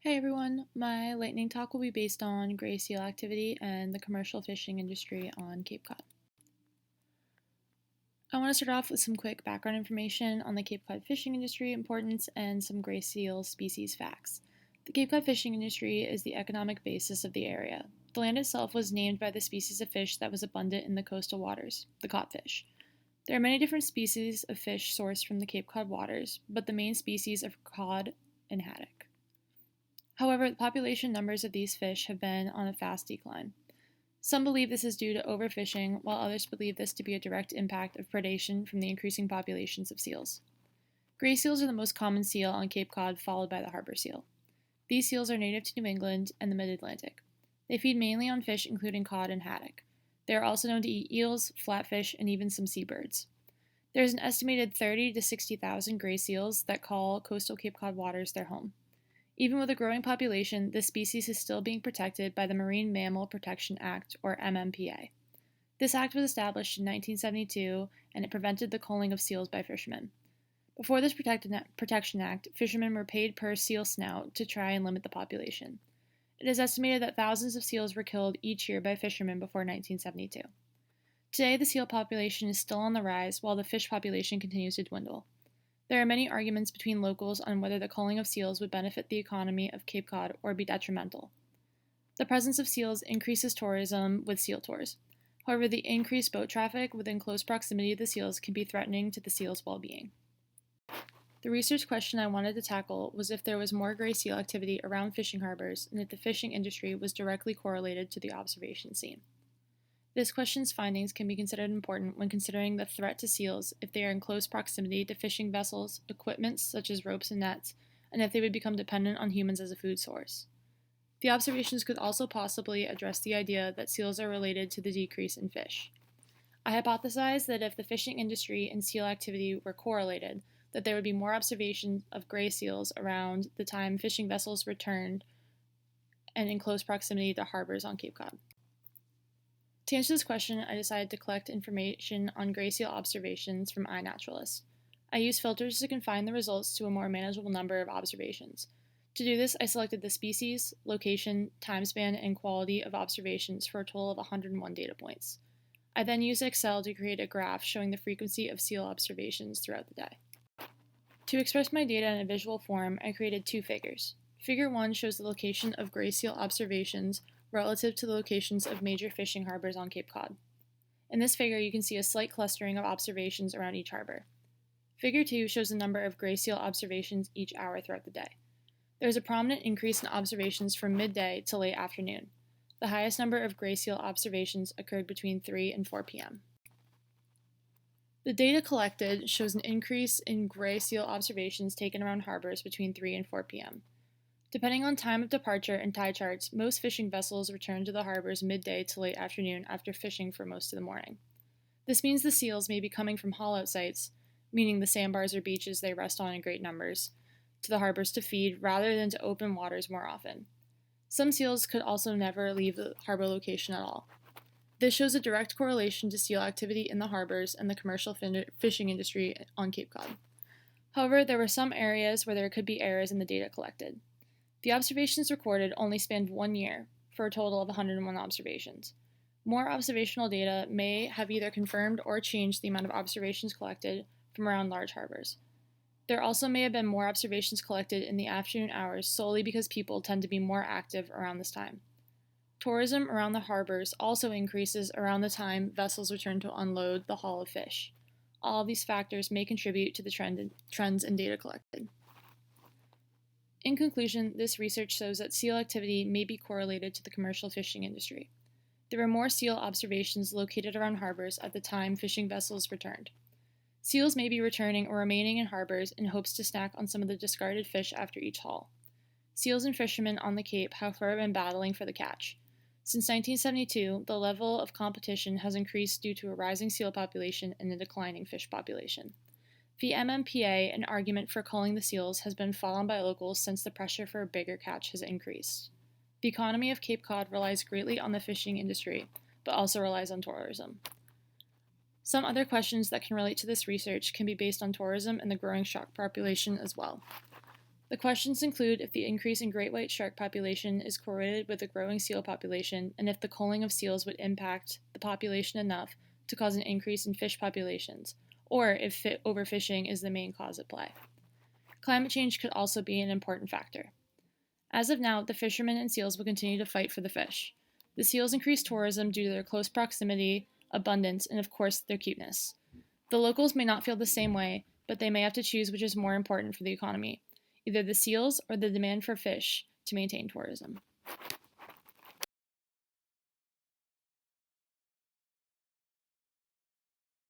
Hey everyone, my lightning talk will be based on gray seal activity and the commercial fishing industry on Cape Cod. I want to start off with some quick background information on the Cape Cod fishing industry importance and some gray seal species facts. The Cape Cod fishing industry is the economic basis of the area. The land itself was named by the species of fish that was abundant in the coastal waters, the codfish. There are many different species of fish sourced from the Cape Cod waters, but the main species are cod and haddock. However, the population numbers of these fish have been on a fast decline. Some believe this is due to overfishing, while others believe this to be a direct impact of predation from the increasing populations of seals. Gray seals are the most common seal on Cape Cod, followed by the harbor seal. These seals are native to New England and the mid-Atlantic. They feed mainly on fish including cod and haddock. They are also known to eat eels, flatfish, and even some seabirds. There is an estimated 30 to 60,000 gray seals that call coastal Cape Cod waters their home. Even with a growing population, this species is still being protected by the Marine Mammal Protection Act, or MMPA. This act was established in 1972, and it prevented the culling of seals by fishermen. Before this Protection Act, fishermen were paid per seal snout to try and limit the population. It is estimated that thousands of seals were killed each year by fishermen before 1972. Today, the seal population is still on the rise, while the fish population continues to dwindle. There are many arguments between locals on whether the culling of seals would benefit the economy of Cape Cod or be detrimental. The presence of seals increases tourism with seal tours. However, the increased boat traffic within close proximity of the seals can be threatening to the seals' well-being. The research question I wanted to tackle was if there was more gray seal activity around fishing harbors and if the fishing industry was directly correlated to the observation seen. This question's findings can be considered important when considering the threat to seals if they are in close proximity to fishing vessels, equipment such as ropes and nets, and if they would become dependent on humans as a food source. The observations could also possibly address the idea that seals are related to the decrease in fish. I hypothesized that if the fishing industry and seal activity were correlated, that there would be more observations of gray seals around the time fishing vessels returned and in close proximity to harbors on Cape Cod. To answer this question, I decided to collect information on gray seal observations from iNaturalist. I used filters to confine the results to a more manageable number of observations. To do this, I selected the species, location, time span, and quality of observations for a total of 101 data points. I then used Excel to create a graph showing the frequency of seal observations throughout the day. To express my data in a visual form, I created two figures. Figure 1 shows the location of gray seal observations relative to the locations of major fishing harbors on Cape Cod. In this figure, you can see a slight clustering of observations around each harbor. Figure 2 shows the number of gray seal observations each hour throughout the day. There is a prominent increase in observations from midday to late afternoon. The highest number of gray seal observations occurred between 3 and 4 p.m. The data collected shows an increase in gray seal observations taken around harbors between 3 and 4 p.m. Depending on time of departure and tide charts, most fishing vessels return to the harbors midday to late afternoon after fishing for most of the morning. This means the seals may be coming from haul-out sites, meaning the sandbars or beaches they rest on in great numbers, to the harbors to feed rather than to open waters more often. Some seals could also never leave the harbor location at all. This shows a direct correlation to seal activity in the harbors and the commercial fishing industry on Cape Cod. However, there were some areas where there could be errors in the data collected. The observations recorded only spanned 1 year, for a total of 101 observations. More observational data may have either confirmed or changed the amount of observations collected from around large harbors. There also may have been more observations collected in the afternoon hours solely because people tend to be more active around this time. Tourism around the harbors also increases around the time vessels return to unload the haul of fish. All of these factors may contribute to the trends in data collected. In conclusion, this research shows that seal activity may be correlated to the commercial fishing industry. There were more seal observations located around harbors at the time fishing vessels returned. Seals may be returning or remaining in harbors in hopes to snack on some of the discarded fish after each haul. Seals and fishermen on the Cape have forever been battling for the catch. Since 1972, the level of competition has increased due to a rising seal population and a declining fish population. The MMPA, an argument for culling the seals, has been followed by locals since the pressure for a bigger catch has increased. The economy of Cape Cod relies greatly on the fishing industry, but also relies on tourism. Some other questions that can relate to this research can be based on tourism and the growing shark population as well. The questions include if the increase in great white shark population is correlated with a growing seal population, and if the culling of seals would impact the population enough to cause an increase in fish populations, or if overfishing is the main cause at play. Climate change could also be an important factor. As of now, the fishermen and seals will continue to fight for the fish. The seals increase tourism due to their close proximity, abundance, and of course, their cuteness. The locals may not feel the same way, but they may have to choose which is more important for the economy, either the seals or the demand for fish to maintain tourism.